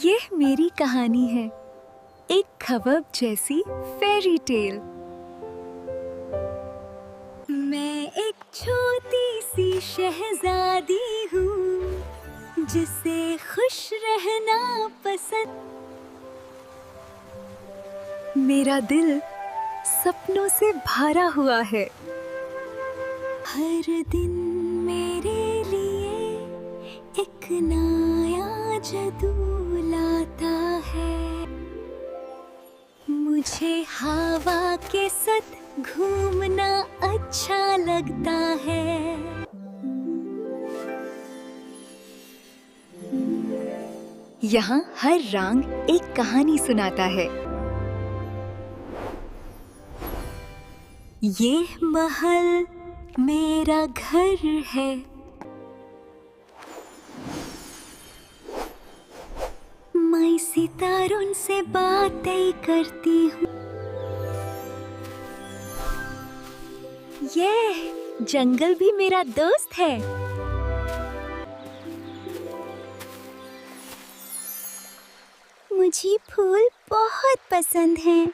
ये मेरी कहानी है, एक खबब जैसी फेरी टेल। मैं एक छोटी सी शहजादी हूँ जिसे खुश रहना पसंद। मेरा दिल सपनों से भरा हुआ है। हर दिन मेरे लिए एक नया जादू लाता है। मुझे हवा के साथ घूमना अच्छा लगता है। यहाँ हर रंग एक कहानी सुनाता है। ये महल मेरा घर है। मैं सितारों से बातें करती हूँ। ये जंगल भी मेरा दोस्त है। मुझे फूल बहुत पसंद हैं।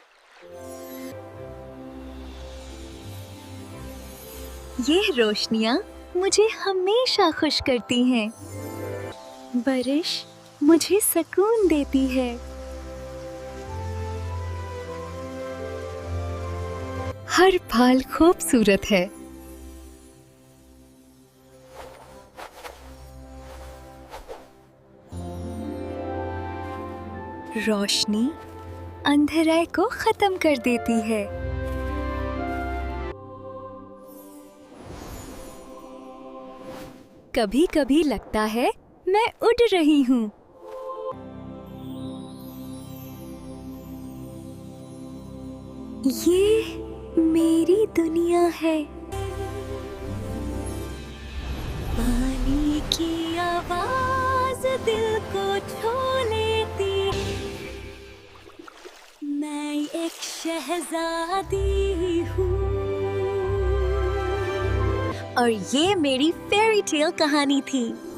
ये रोशनियाँ मुझे हमेशा खुश करती हैं। बारिश मुझे सुकून देती है। हर पल खूबसूरत है। रोशनी अंधेरे को खत्म कर देती है। कभी-कभी लगता है मैं उड़ रही हूँ। ये मेरी दुनिया है। पानी की आवाज दिल को छू लेती। मैं एक शहजादी हूँ। और ये मेरी फेरी टेल कहानी थी।